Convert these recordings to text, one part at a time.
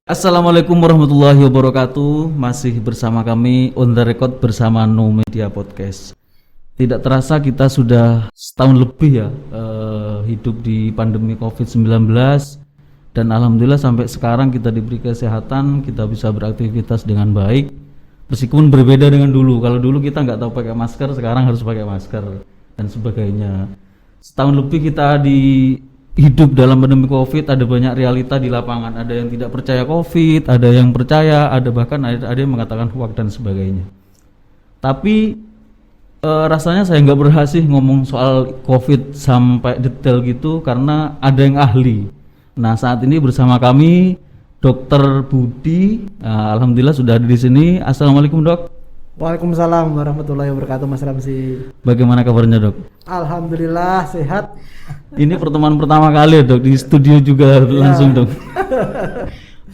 Assalamualaikum warahmatullahi wabarakatuh. Masih bersama kami on the record bersama No Media Podcast. Tidak terasa kita sudah setahun lebih ya hidup di pandemi COVID-19. Dan alhamdulillah sampai sekarang kita diberi kesehatan, kita bisa beraktivitas dengan baik. Meskipun berbeda dengan dulu. Kalau dulu kita nggak tahu pakai masker, sekarang harus pakai masker dan sebagainya. Setahun lebih kita hidup dalam pandemi COVID, ada banyak realita di lapangan. Ada yang tidak percaya COVID, ada yang percaya, ada bahkan ada yang mengatakan hoax dan sebagainya. Tapi rasanya saya nggak berhasil ngomong soal COVID sampai detail gitu karena ada yang ahli. Nah, saat ini bersama kami Dr. Budi. Alhamdulillah sudah ada di sini. Assalamualaikum, Dok. Waalaikumsalam warahmatullahi wabarakatuh, Mas Ramzi. Bagaimana kabarnya, Dok? Alhamdulillah sehat. Ini pertemuan pertama kali ya, Dok, di studio juga langsung, Dok.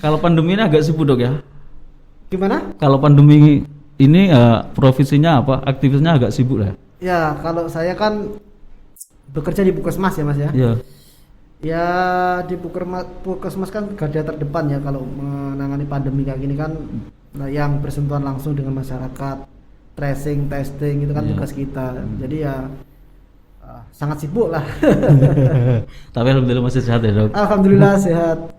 Kalau pandemi ini agak sibuk, Dok, ya? Gimana? Kalau pandemi ini profesinya apa? Aktivitasnya agak sibuk lah. Ya, kalau saya kan bekerja di Puskesmas ya, Mas ya. Iya. Ya, di Puskesmas kan garda terdepan ya kalau menangani pandemi kayak gini kan. Nah, yang bersentuhan langsung dengan masyarakat, tracing, testing itu kan tugas kita. Jadi ya sangat sibuk lah. Tapi alhamdulillah masih sehat ya, Dok. Alhamdulillah sehat.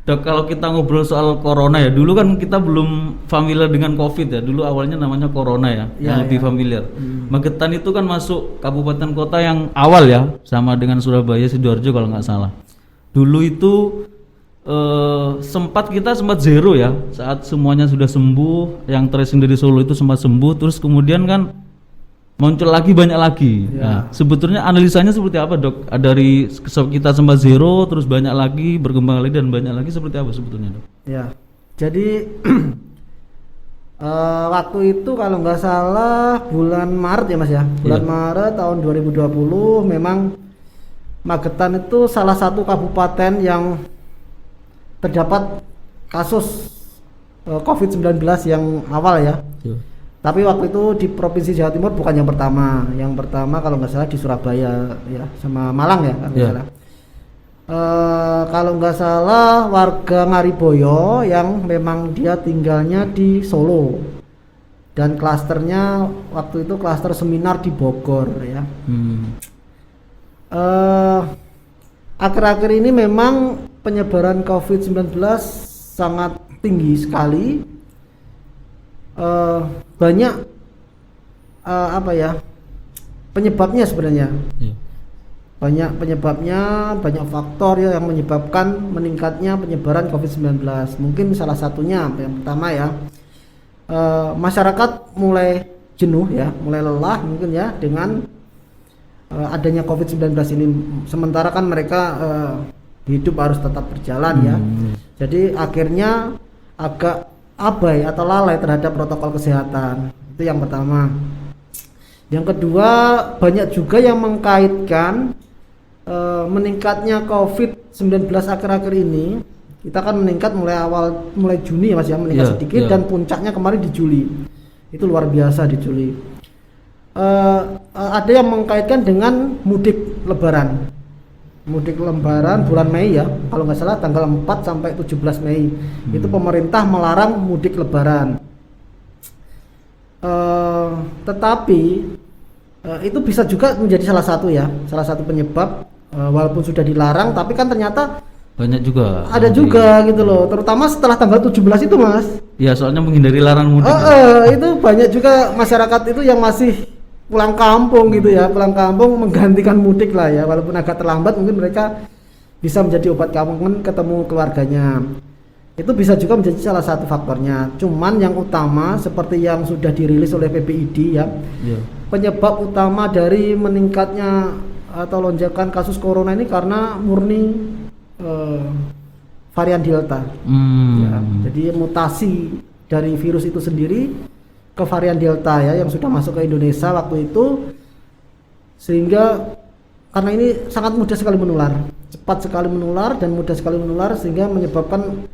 Dok, kalau kita ngobrol soal corona ya, dulu kan kita belum familiar dengan COVID ya. Dulu awalnya namanya corona ya, yang lebih familiar. Magetan itu kan masuk kabupaten kota yang awal ya, sama dengan Surabaya, Sidoarjo kalau nggak salah. Dulu itu sempat zero ya, saat semuanya sudah sembuh, yang tracing dari Solo itu sempat sembuh, terus kemudian kan muncul lagi banyak lagi. Ya. Nah, sebetulnya analisanya seperti apa, Dok? Dari kita sempat zero, terus banyak lagi, berkembang lagi dan banyak lagi, seperti apa sebetulnya, Dok? Ya, jadi waktu itu kalau nggak salah bulan Maret ya, Mas ya, bulan Maret tahun 2020 memang Magetan itu salah satu kabupaten yang terdapat kasus COVID-19 yang awal ya. Tapi waktu itu di Provinsi Jawa Timur bukan yang pertama. Yang pertama kalau nggak salah di Surabaya ya, sama Malang ya kalau nggak salah. Kalau nggak salah warga Ngariboyo yang memang dia tinggalnya di Solo. Dan klasternya waktu itu klaster seminar di Bogor ya. Akhir-akhir ini memang penyebaran COVID-19 sangat tinggi sekali. Banyak penyebabnya sebenarnya. Banyak penyebabnya, banyak faktor ya yang menyebabkan meningkatnya penyebaran COVID-19. Mungkin salah satunya yang pertama ya, masyarakat mulai jenuh ya, mulai lelah mungkin ya dengan adanya COVID-19 ini. Sementara kan mereka hidup harus tetap berjalan ya. Jadi akhirnya agak abai atau lalai terhadap protokol kesehatan. Itu yang pertama. Yang kedua, banyak juga yang mengkaitkan meningkatnya COVID-19 akhir-akhir ini. Kita kan meningkat mulai Juni ya, Mas ya, meningkat sedikit dan puncaknya kemarin di Juli. Itu luar biasa di Juli. Ada yang mengkaitkan dengan mudik lebaran bulan Mei ya, kalau nggak salah tanggal 4 sampai 17 Mei itu pemerintah melarang mudik lebaran. Tetapi itu bisa juga menjadi salah satu penyebab, walaupun sudah dilarang tapi kan ternyata banyak juga ada juga gitu loh, terutama setelah tanggal 17 itu, Mas. Ya, soalnya menghindari larangan mudik. Itu banyak juga masyarakat itu yang masih pulang kampung gitu ya, pulang kampung menggantikan mudik lah ya, walaupun agak terlambat mungkin mereka bisa menjadi obat kangen ketemu keluarganya. Itu bisa juga menjadi salah satu faktornya. Cuman yang utama seperti yang sudah dirilis oleh PBID ya, penyebab utama dari meningkatnya atau lonjakan kasus corona ini karena murni varian Delta. Ya, jadi mutasi dari virus itu sendiri ke varian Delta ya yang sudah masuk ke Indonesia waktu itu, sehingga karena ini sangat mudah sekali menular, cepat sekali menular dan mudah sekali menular sehingga menyebabkan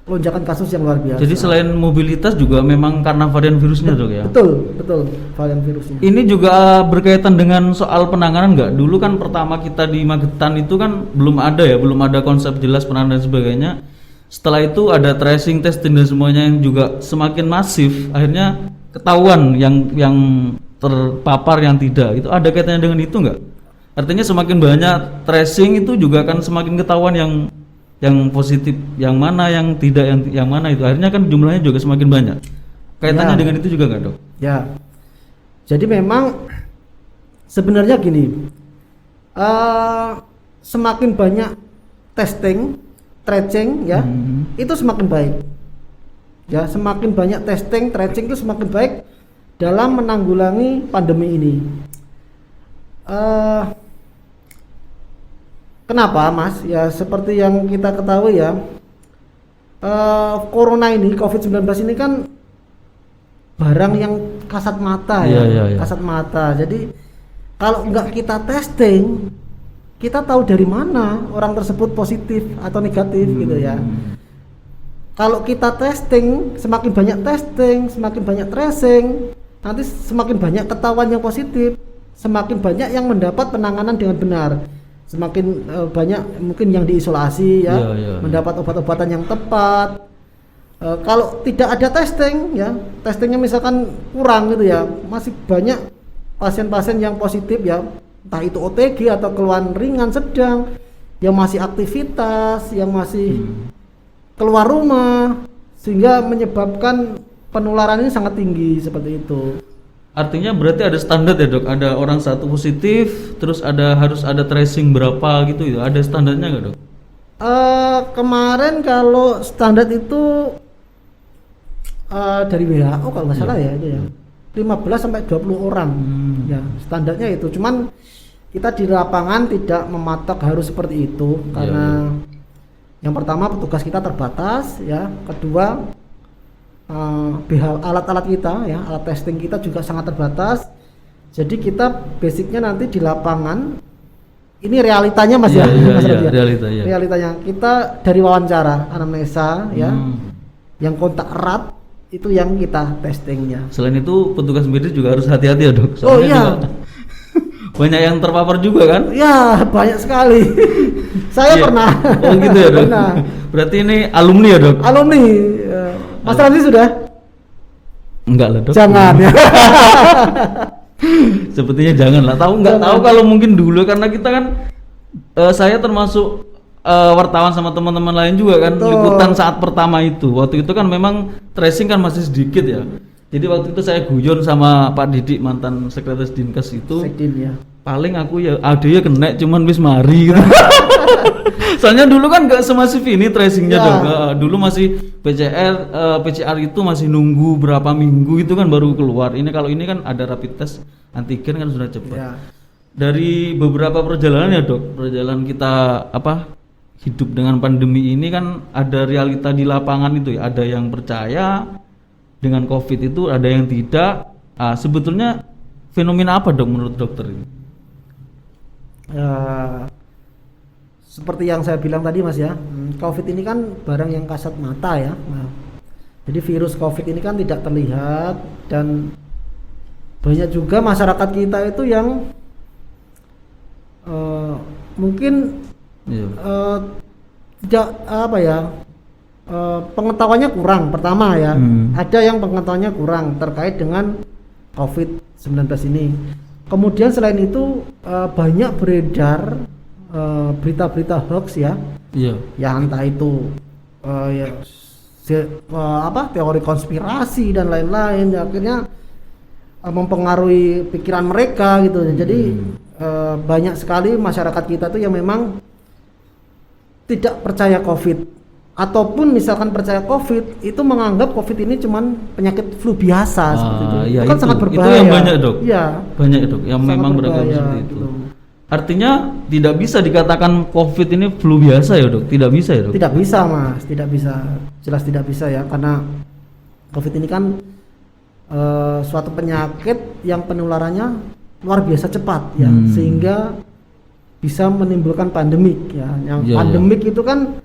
lonjakan kasus yang luar biasa. Jadi selain mobilitas juga memang karena varian virusnya, Dok ya? Betul varian virusnya. Ini juga berkaitan dengan soal penanganan nggak? Dulu kan pertama kita di Magetan itu kan belum ada konsep jelas penanganan dan sebagainya. setelah itu ada tracing, testing dan semuanya yang juga semakin masif, akhirnya ketahuan yang terpapar, yang tidak. Itu ada kaitannya dengan itu nggak? Artinya semakin banyak tracing itu juga akan semakin ketahuan yang positif, yang mana, yang tidak, yang mana itu. Akhirnya kan jumlahnya juga semakin banyak. Kaitannya dengan itu juga nggak, Dok? Ya. Jadi memang sebenarnya gini, semakin banyak testing, tracing ya, itu semakin baik. Ya, semakin banyak testing, tracing itu semakin baik dalam menanggulangi pandemi ini. Kenapa, Mas? Ya seperti yang kita ketahui ya, corona ini, COVID-19 ini kan barang yang kasat mata ya, kasat mata. Jadi kalau nggak kita testing, kita tahu dari mana orang tersebut positif atau negatif gitu ya. Kalau kita testing, semakin banyak testing, semakin banyak tracing, nanti semakin banyak ketahuan yang positif, semakin banyak yang mendapat penanganan dengan benar, semakin banyak mungkin yang diisolasi ya, mendapat obat-obatan yang tepat. Kalau tidak ada testing ya, testingnya misalkan kurang gitu ya, masih banyak pasien-pasien yang positif ya, entah itu OTG atau keluhan ringan sedang, yang masih aktivitas, yang masih keluar rumah, sehingga menyebabkan penularan ini sangat tinggi seperti itu. Artinya berarti ada standar ya, Dok? Ada orang satu positif, terus harus ada tracing berapa gitu ya? Ada standarnya nggak, Dok? Kemarin kalau standar itu dari WHO kalau nggak salah ya itu ya, 15 sampai 20 orang ya standarnya itu. Cuman kita di lapangan tidak mematok harus seperti itu karena yang pertama petugas kita terbatas ya, kedua alat-alat kita ya, alat testing kita juga sangat terbatas. Jadi kita basicnya nanti di lapangan ini realitanya Mas realitanya kita dari wawancara anamnesa ya, yang kontak erat itu yang kita testingnya. Selain itu petugas medis juga harus hati-hati ya, Dok. Soalnya juga banyak yang terpapar juga kan? Ya banyak sekali. Saya pernah. Oh gitu ya, Dok. Pernah. Berarti ini alumni ya, Dok? Alumni. Mas Randy sudah? Enggak lah, Dok. Jangan ya. Sepertinya jangan lah. Tahu kalau mungkin dulu karena kita kan saya termasuk wartawan sama teman-teman lain juga kan, liputan saat pertama itu. Waktu itu kan memang tracing kan masih sedikit ya. Jadi waktu itu saya guyon sama Pak Didik, mantan sekretaris Dinkes itu. Ya. Paling aku ya ada ya kena cuman wis mari gitu. Soalnya dulu kan nggak semasif ini tracingnya dong. Dulu masih PCR itu masih nunggu berapa minggu itu kan baru keluar. Ini kalau ini kan ada rapid test antigen kan sudah cepat. Ya. Dari beberapa perjalanan ya, Dok, perjalanan kita hidup dengan pandemi ini kan ada realita di lapangan itu ya. Ada yang percaya dengan COVID itu, ada yang tidak. Sebetulnya fenomena apa, Dok, menurut dokter ini? Seperti yang saya bilang tadi, Mas ya, COVID ini kan barang yang kasat mata ya. Jadi virus COVID ini kan tidak terlihat dan banyak juga masyarakat kita itu yang mungkin tidak pengetahuannya kurang pertama ya. Ada yang pengetahuannya kurang terkait dengan COVID-19 ini. Kemudian selain itu banyak beredar berita-berita hoax ya. Ya entah itu teori konspirasi dan lain-lain, akhirnya mempengaruhi pikiran mereka gitu. Jadi banyak sekali masyarakat kita tuh yang memang tidak percaya COVID, ataupun misalkan percaya COVID itu menganggap COVID ini cuman penyakit flu biasa seperti itu. Ya, itu kan sangat berbahaya. Itu yang banyak, Dok. Iya. Banyak, Dok, yang memang beragam seperti itu. Gitu. Artinya tidak bisa dikatakan COVID ini flu biasa ya, Dok? Tidak bisa ya, Dok? Tidak bisa, Mas. Tidak bisa. Jelas tidak bisa ya, karena COVID ini kan suatu penyakit yang penularannya luar biasa cepat ya, sehingga bisa menimbulkan pandemik ya. Yang pandemik itu kan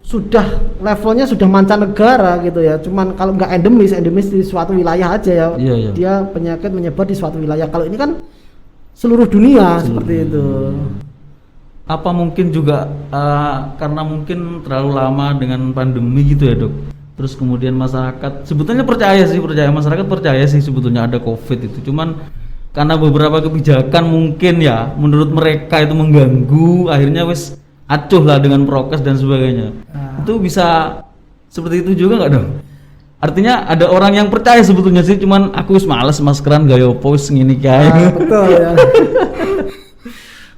sudah levelnya sudah mancanegara gitu ya. Cuman kalau nggak endemis di suatu wilayah aja ya. Dia penyakit menyebar di suatu wilayah. Kalau ini kan seluruh dunia seperti itu. apa mungkin juga karena mungkin terlalu lama dengan pandemi gitu ya dok. Terus kemudian masyarakat sebetulnya masyarakat percaya sih sebetulnya ada COVID itu. Cuman karena beberapa kebijakan mungkin ya menurut mereka itu mengganggu, akhirnya wis acuh lah dengan prokes dan sebagainya. Itu bisa seperti itu juga nggak dong? Artinya ada orang yang percaya sebetulnya sih, cuman aku wis males maskeran gaya opo wis ngene kae. Betul ya.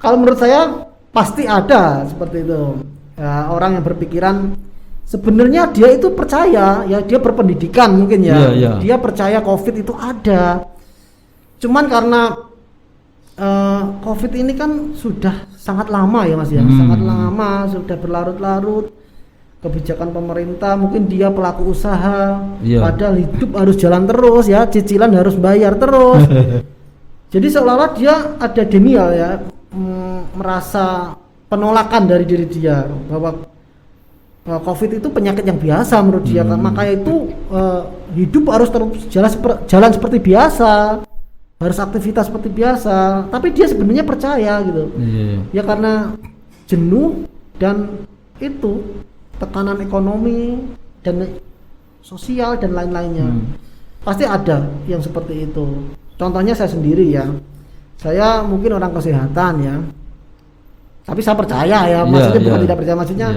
Kalau menurut saya pasti ada seperti itu. Ya, orang yang berpikiran sebenarnya dia itu percaya ya, dia berpendidikan mungkin ya. Dia percaya COVID itu ada. Cuman karena COVID ini kan sudah sangat lama ya Mas ya, sangat lama, sudah berlarut-larut. Kebijakan pemerintah, mungkin dia pelaku usaha, padahal hidup harus jalan terus ya, cicilan harus bayar terus. Jadi seolah-olah dia ada denial ya, merasa penolakan dari diri dia bahwa COVID itu penyakit yang biasa menurut dia, kan makanya itu hidup harus terus jalan seperti biasa, harus aktivitas seperti biasa. Tapi dia sebenarnya percaya gitu, ya karena jenuh dan itu tekanan ekonomi dan sosial dan lain-lainnya. Pasti ada yang seperti itu. Contohnya saya sendiri ya, saya mungkin orang kesehatan ya, tapi saya percaya ya, maksudnya bukan tidak percaya, maksudnya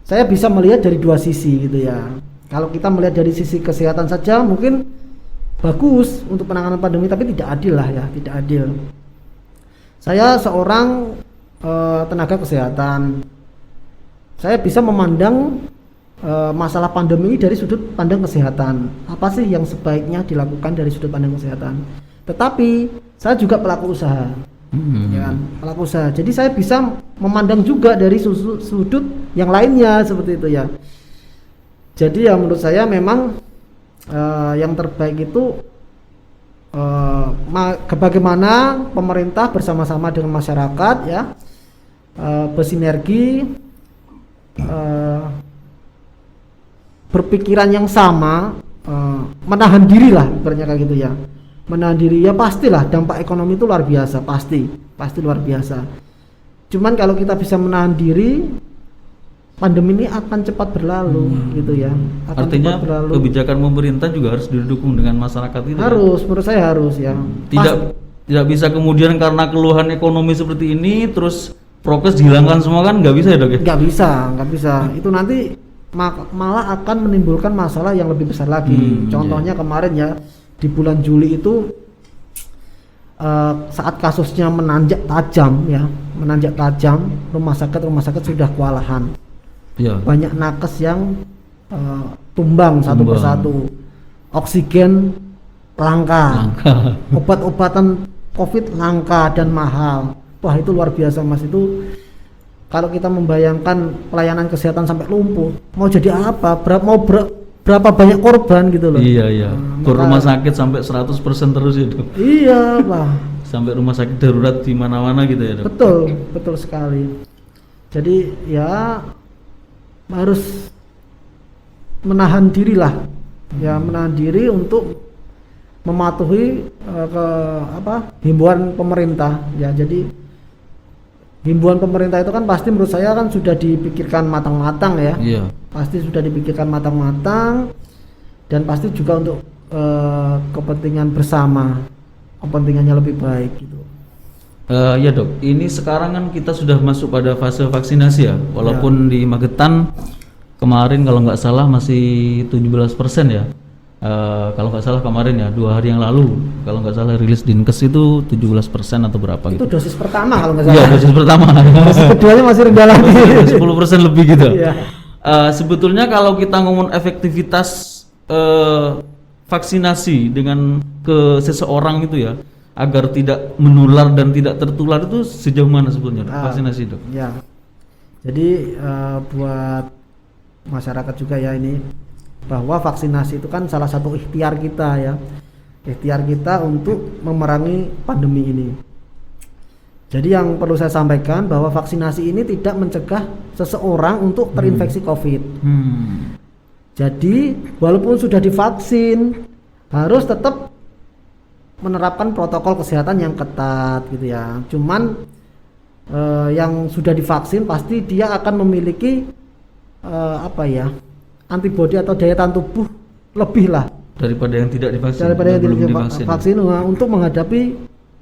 saya bisa melihat dari dua sisi gitu ya. Kalau kita melihat dari sisi kesehatan saja mungkin bagus untuk penanganan pandemi, tapi tidak adil lah ya, tidak adil. Saya seorang tenaga kesehatan, saya bisa memandang masalah pandemi ini dari sudut pandang kesehatan. Apa sih yang sebaiknya dilakukan dari sudut pandang kesehatan? Tetapi saya juga pelaku usaha, ya kan? Pelaku usaha. Jadi saya bisa memandang juga dari sudut yang lainnya seperti itu ya. Jadi ya menurut saya memang yang terbaik itu bagaimana pemerintah bersama-sama dengan masyarakat ya bersinergi, berpikiran yang sama, menahan diri lah ibaratnya kayak gitu ya, menahan diri ya. Pastilah dampak ekonomi itu luar biasa, pasti luar biasa. Cuman kalau kita bisa menahan diri, pandemi ini akan cepat berlalu gitu ya. Artinya kebijakan pemerintah juga harus didukung dengan masyarakat itu. Harus, menurut saya harus ya. Tidak bisa kemudian karena keluhan ekonomi seperti ini terus prokes dihilangkan semua, kan nggak bisa ya dok ya? Nggak bisa. Itu nanti malah akan menimbulkan masalah yang lebih besar lagi. Contohnya kemarin ya, di bulan Juli itu saat kasusnya menanjak tajam, rumah sakit sudah kewalahan. Banyak nakes yang tumbang satu persatu, oksigen langka. Obat-obatan COVID langka dan mahal. Wah itu luar biasa Mas, itu kalau kita membayangkan pelayanan kesehatan sampai lumpuh, mau jadi apa? Berapa banyak korban gitu loh. Iya. Rumah sakit sampai 100% terus itu. Iya Pak. Sampai rumah sakit darurat di mana-mana gitu ya dok. Betul sekali. Jadi ya harus menahan diri lah. Ya menahan diri untuk mematuhi himbauan pemerintah ya. Jadi himbauan pemerintah itu kan pasti menurut saya kan sudah dipikirkan matang-matang ya. Pasti sudah dipikirkan matang-matang dan pasti juga untuk kepentingan bersama, kepentingannya lebih baik gitu. Ya dok, ini sekarang kan kita sudah masuk pada fase vaksinasi ya, walaupun di Magetan kemarin kalau nggak salah masih 17% ya. Kalau nggak salah kemarin ya, 2 hari yang lalu kalau nggak salah rilis Dinkes itu 17% atau berapa gitu. Itu dosis pertama kalau nggak salah. Iya, dosis pertama. Dosis keduanya masih rendah lagi. 10% lebih gitu. Sebetulnya kalau kita ngomong efektivitas vaksinasi dengan ke seseorang itu ya, agar tidak menular dan tidak tertular, itu sejauh mana sebetulnya vaksinasi dok? Ya. Jadi buat masyarakat juga ya ini, bahwa vaksinasi itu kan salah satu ikhtiar kita ya, ikhtiar kita untuk memerangi pandemi ini. Jadi yang perlu saya sampaikan bahwa vaksinasi ini tidak mencegah seseorang untuk terinfeksi COVID. Jadi walaupun sudah divaksin harus tetap menerapkan protokol kesehatan yang ketat gitu ya. Cuman yang sudah divaksin pasti dia akan memiliki antibodi atau daya tahan tubuh lebih lah daripada yang tidak divaksin. Daripada yang belum tidak divaksin. Vaksin untuk menghadapi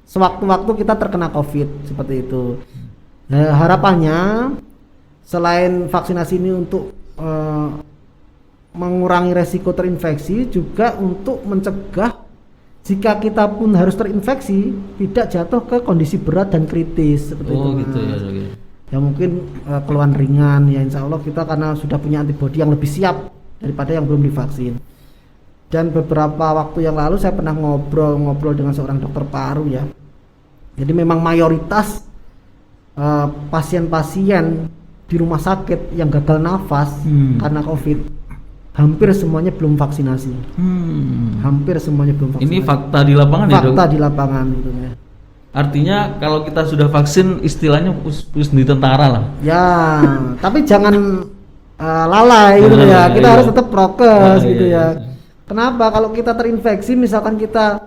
sewaktu-waktu kita terkena COVID seperti itu. Harapannya selain vaksinasi ini untuk mengurangi resiko terinfeksi, juga untuk mencegah jika kita pun harus terinfeksi tidak jatuh ke kondisi berat dan kritis seperti itu. Gitu ya, Dok. Ya mungkin keluhan ringan ya, insya Allah kita karena sudah punya antibodi yang lebih siap daripada yang belum divaksin. Dan beberapa waktu yang lalu saya pernah ngobrol dengan seorang dokter paru ya. Jadi memang mayoritas pasien-pasien di rumah sakit yang gagal nafas karena COVID hampir semuanya belum vaksinasi. Hampir semuanya belum vaksinasi. Ini fakta di lapangan ya, Dok? Fakta di lapangan gitu ya. Artinya kalau kita sudah vaksin istilahnya us di tentara lah. Ya, tapi jangan lalai gitu ya. Kita harus tetap prokes gitu ya. Kenapa? Kalau kita terinfeksi, misalkan kita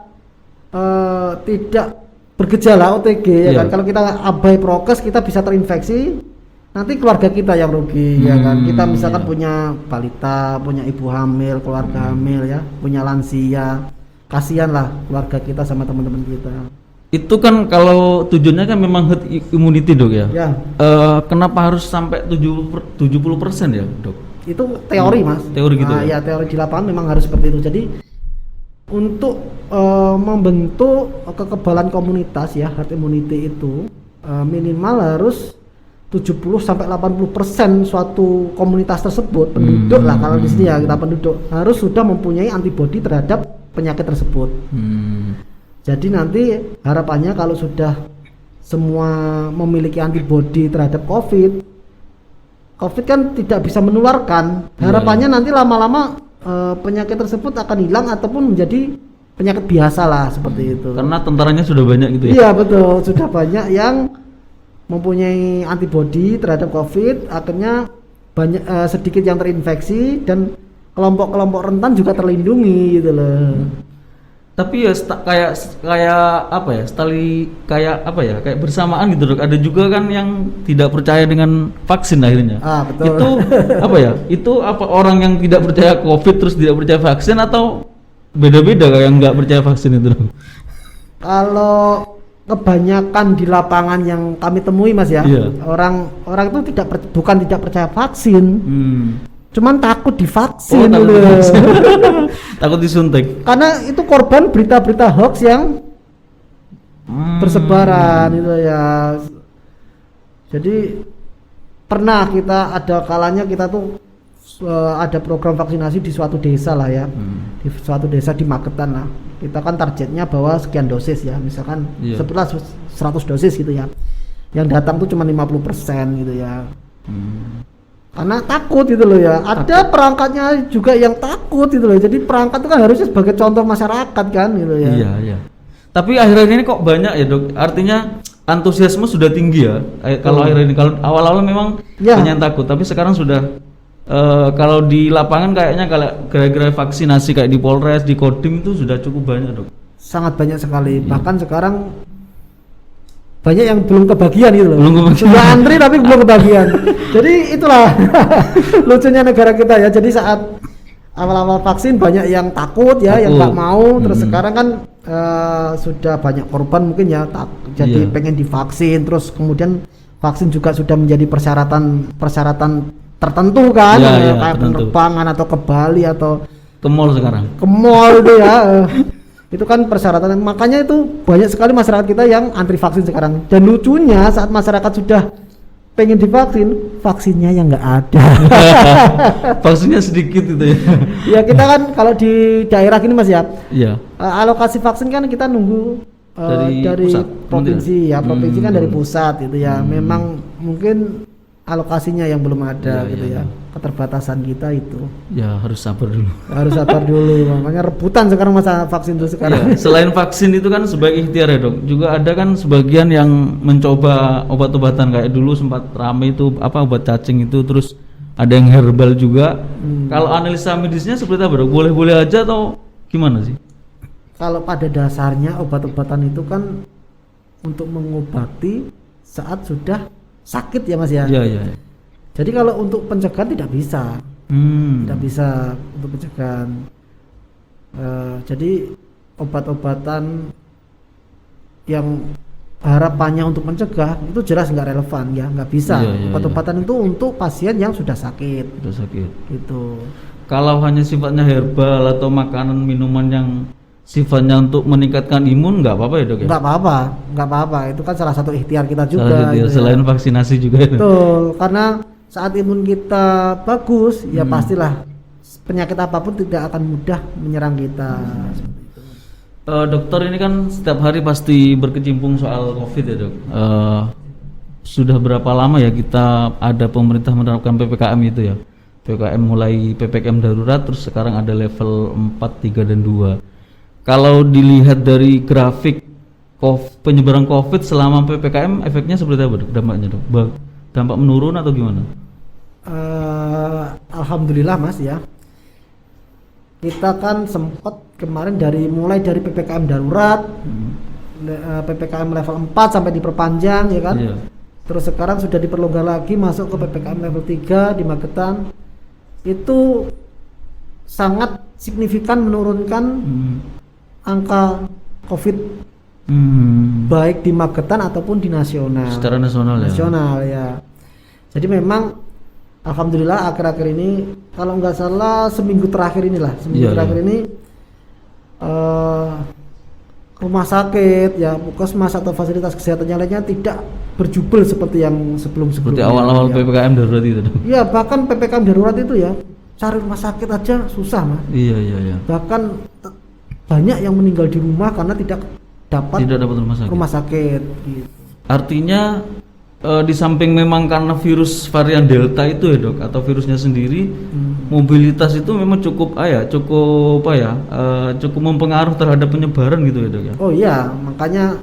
tidak bergejala OTG ya kan. Kalau kita abai prokes, kita bisa terinfeksi. Nanti keluarga kita yang rugi ya kan. Kita misalkan punya balita, punya ibu hamil, keluarga hamil ya, punya lansia. Kasihan lah keluarga kita sama teman-teman kita. Itu kan kalau tujuannya kan memang herd immunity, Dok ya. Kenapa harus sampai 70% ya, Dok? Itu teori Mas. Teori gitu. Ya teori di lapangan memang harus seperti itu. Jadi untuk membentuk kekebalan komunitas ya, herd immunity itu minimal harus 70-80% suatu komunitas tersebut, penduduk lah kalau di sini ya, kita penduduk harus sudah mempunyai antibodi terhadap penyakit tersebut. Jadi nanti harapannya kalau sudah semua memiliki antibodi terhadap COVID kan tidak bisa menularkan. Harapannya nanti lama-lama penyakit tersebut akan hilang ataupun menjadi penyakit biasa lah seperti itu. Karena tentaranya sudah banyak gitu ya? Iya betul, sudah banyak yang mempunyai antibodi terhadap COVID, akhirnya banyak sedikit yang terinfeksi dan kelompok-kelompok rentan juga terlindungi gitu loh. Tapi ya kayak bersamaan gitu, Dok. Ada juga kan yang tidak percaya dengan vaksin akhirnya. Betul. Itu orang yang tidak percaya COVID terus tidak percaya vaksin atau beda-beda kayak yang nggak percaya vaksin itu, Dok? Kalau kebanyakan di lapangan yang kami temui Mas ya, orang itu bukan tidak percaya vaksin, cuman takut divaksin. Takut disuntik. Karena itu korban berita-berita hoax yang bersebaran itu ya. Jadi pernah kita ada kalanya kita tuh ada program vaksinasi di suatu desa lah ya, di suatu desa di Magetan lah. Kita kan targetnya bahwa sekian dosis ya, misalkan sebutlah 100 dosis gitu ya, yang datang tuh cuma 50% gitu ya. Karena takut gitu loh ya, ada perangkatnya juga yang takut gitu loh. Jadi perangkat itu kan harusnya sebagai contoh masyarakat kan gitu ya. Iya. Tapi akhir-akhir ini kok banyak ya, Dok? Artinya antusiasme sudah tinggi ya. Kalau akhir ini, kalau awal-awal memang banyak yang takut, tapi sekarang sudah kalau di lapangan kayaknya kalau gara-gara vaksinasi kayak di Polres, di Kodim itu sudah cukup banyak, Dok. Sangat banyak sekali. Bahkan sekarang banyak yang belum kebagian gitu loh. Sudah antri tapi belum kebagian. Jadi itulah lucunya negara kita ya. Jadi saat awal-awal vaksin banyak yang takut ya, yang nggak mau. Terus sekarang kan sudah banyak korban mungkin ya, jadi pengen divaksin. Terus kemudian vaksin juga sudah menjadi persyaratan tertentu kan, kayak penerbangan atau ke Bali atau ke mall sekarang. Ke mall itu ya. Itu kan persyaratan, makanya itu banyak sekali masyarakat kita yang antri vaksin sekarang. Dan lucunya saat masyarakat sudah pengen divaksin, vaksinnya yang nggak ada. Vaksinnya sedikit gitu ya. Ya kita kan kalau di daerah gini Mas ya, alokasi vaksin kan kita nunggu dari pusat, provinsi ya, provinsi kan dari pusat gitu ya. Memang mungkin alokasinya yang belum ada gitu ya. Keterbatasan kita itu. Ya harus sabar dulu. Harus sabar dulu. Makanya rebutan sekarang masa vaksin itu sekarang. Selain vaksin itu kan sebagai ikhtiar ya, Dok. Juga ada kan sebagian yang mencoba obat-obatan kayak dulu sempat rame itu obat cacing itu, terus ada yang herbal juga. Kalau analisa medisnya seperti apa, Dok? Boleh-boleh aja atau gimana sih? Kalau pada dasarnya obat-obatan itu kan untuk mengobati saat sudah sakit ya Mas ya. Iya, iya. Jadi kalau untuk pencegahan tidak bisa. Tidak bisa untuk pencegahan. Jadi obat-obatan yang harapannya untuk mencegah itu jelas nggak relevan ya, nggak bisa. Obat-obatan itu untuk pasien yang sudah sakit. Sudah sakit. Gitu. Kalau hanya sifatnya herbal atau makanan minuman yang sifatnya untuk meningkatkan imun nggak apa-apa ya dok ya? Nggak apa-apa. Itu kan salah satu ikhtiar kita juga. Salah gitu selain ya. vaksinasi juga. Betul, karena saat imun kita bagus, ya pastilah penyakit apapun tidak akan mudah menyerang kita. Dokter ini kan setiap hari pasti berkecimpung soal COVID ya dok. Sudah berapa lama ya kita ada pemerintah menerapkan PPKM itu ya? PPKM mulai PPKM darurat, terus sekarang ada level 4, 3, dan 2. Kalau dilihat dari grafik penyebaran COVID selama PPKM, efeknya seperti apa dok? Dampaknya dok? Dampak menurun atau gimana? Alhamdulillah Mas ya. Kita kan sempat kemarin mulai dari PPKM darurat, PPKM level 4 sampai diperpanjang ya kan. Terus sekarang sudah diperlonggar lagi masuk ke PPKM level 3 di Magetan. Itu sangat signifikan menurunkan angka COVID baik di Magetan ataupun di nasional. Secara nasional ya. Jadi memang alhamdulillah akhir-akhir ini kalau nggak salah seminggu terakhir ini rumah sakit ya, puskesmas atau fasilitas kesehatan yang lainnya tidak berjubel seperti yang sebelum-sebelumnya. Seperti awal-awal ya. PPKM darurat itu. Iya, bahkan PPKM darurat itu ya cari rumah sakit aja susah Mas. Iya. Bahkan banyak yang meninggal di rumah karena tidak dapat rumah sakit. Gitu. Artinya di samping memang karena virus varian Delta itu ya dok, atau virusnya sendiri, mobilitas itu memang cukup mempengaruhi terhadap penyebaran gitu ya dok ya. Oh iya, makanya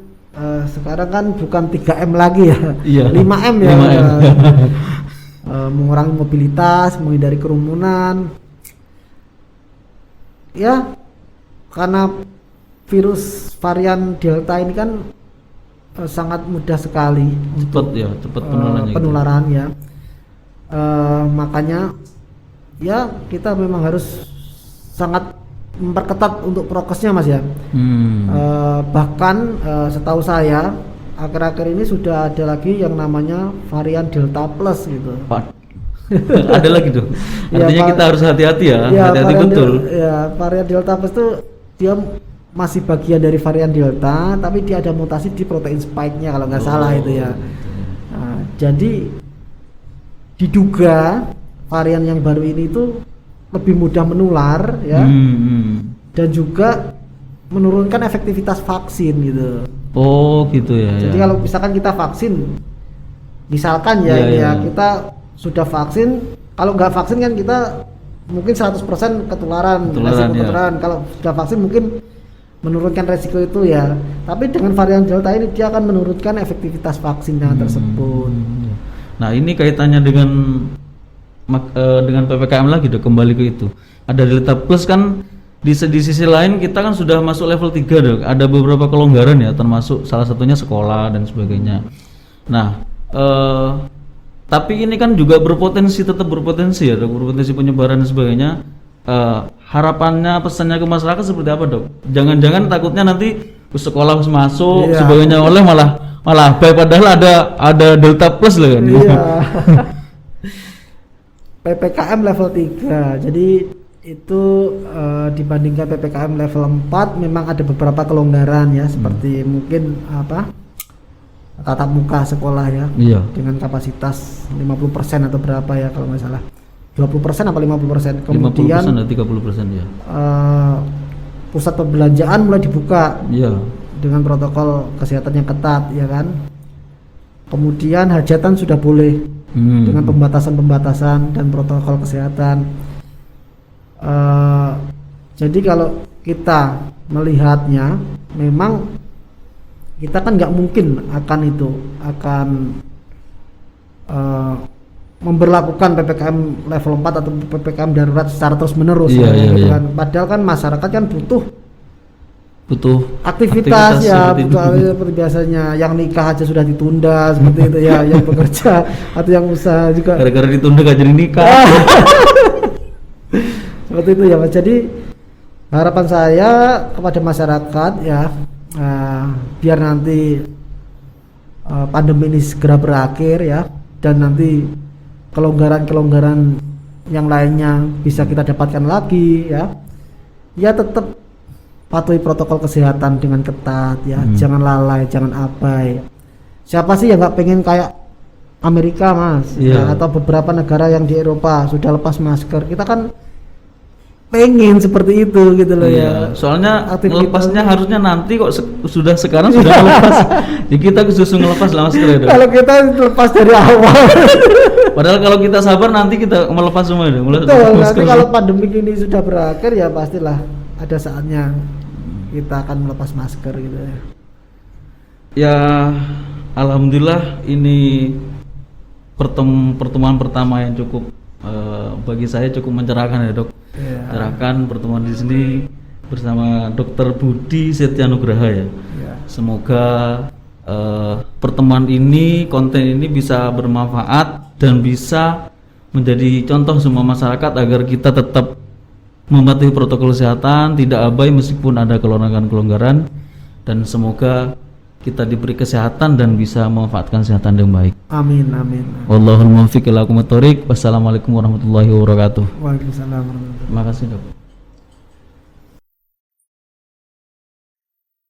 sekarang kan bukan 3M lagi ya, iya. 5M ya. 5M. Mengurangi mobilitas, menghindari kerumunan. Ya, karena virus varian Delta ini kan sangat mudah sekali cepat penularannya. Makanya ya kita memang harus sangat memperketat untuk prokesnya Mas ya. Bahkan setahu saya akhir-akhir ini sudah ada lagi yang namanya varian Delta Plus gitu. Ada lagi tuh. Artinya kita harus hati-hati ya, hati-hati betul. Varian Delta Plus tuh dia masih bagian dari varian Delta, tapi dia ada mutasi di protein spike-nya kalau nggak salah itu ya. Nah, jadi diduga varian yang baru ini itu lebih mudah menular ya, dan juga menurunkan efektivitas vaksin gitu. Oh gitu ya. Jadi kalau misalkan kita vaksin, misalkan kita sudah vaksin, kalau nggak vaksin kan kita mungkin 100% ketularan. Kalau sudah vaksin mungkin menurunkan resiko itu ya, tapi dengan varian Delta ini dia akan menurunkan efektivitas vaksinnya tersebut. Nah ini kaitannya dengan PPKM lagi dok, kembali ke itu. Ada Delta Plus kan, di sisi lain kita kan sudah masuk level 3 dok, ada beberapa kelonggaran ya, termasuk salah satunya sekolah dan sebagainya. Nah tapi ini kan juga tetap berpotensi ya dok, berpotensi penyebaran dan sebagainya. Harapannya, pesannya ke masyarakat seperti apa dok? Jangan-jangan takutnya nanti sekolah harus masuk sebagainya malah baik, padahal ada Delta Plus loh kan. PPKM level 3. Jadi itu dibandingkan PPKM level 4 memang ada beberapa kelonggaran ya, seperti mungkin tatap muka sekolah ya. Dengan kapasitas 50% atau berapa ya kalau nggak salah. 20% apa 50%? Kemudian 50% atau 30% ya. Pusat perbelanjaan mulai dibuka. Dengan protokol kesehatan yang ketat ya kan. Kemudian hajatan sudah boleh dengan pembatasan dan protokol kesehatan. Jadi kalau kita melihatnya memang kita kan nggak mungkin akan memberlakukan PPKM level 4 atau PPKM darurat secara terus menerus kan. Padahal kan masyarakat kan butuh butuh aktivitas ya, seperti itu. butuh seperti biasanya. Yang nikah aja sudah ditunda seperti itu ya, yang bekerja atau yang usaha juga. Gara-gara ditunda gak jadi nikah. Seperti itu ya Mas. Jadi harapan saya kepada masyarakat ya, biar nanti pandemi ini segera berakhir ya, dan nanti kelonggaran-kelonggaran yang lainnya bisa kita dapatkan lagi ya. Ya tetap patuhi protokol kesehatan dengan ketat ya, jangan lalai, jangan abai. Siapa sih yang nggak pengen kayak Amerika Mas, ya, atau beberapa negara yang di Eropa sudah lepas masker? Kita kan pengen seperti itu gitu loh ya. Soalnya ngelepasnya harusnya nanti kok sudah sekarang sudah ngelepas. Jadi kita khusus ngelepas lah masker itu. Kalau kita lepas dari awal. Padahal kalau kita sabar nanti kita melepas semua itu. Betul, nanti kalau pandemi ini sudah berakhir ya pastilah ada saatnya kita akan melepas masker gitu ya. Ya, alhamdulillah ini pertemuan pertama yang cukup bagi saya cukup mencerahkan ya dok. Mencerahkan pertemuan di sini bersama Dr. Budi Setyanugraha ya. Semoga pertemuan ini, konten ini bisa bermanfaat dan bisa menjadi contoh semua masyarakat agar kita tetap mematuhi protokol kesehatan, tidak abai meskipun ada kelonggaran-kelonggaran, dan semoga kita diberi kesehatan dan bisa memanfaatkan kesehatan yang baik. Amin, amin. Wallahul muwaffiq ila aqwamit thoriq. Wassalamualaikum warahmatullahi wabarakatuh. Waalaikumsalam warahmatullahi wabarakatuh. Terima kasih dok.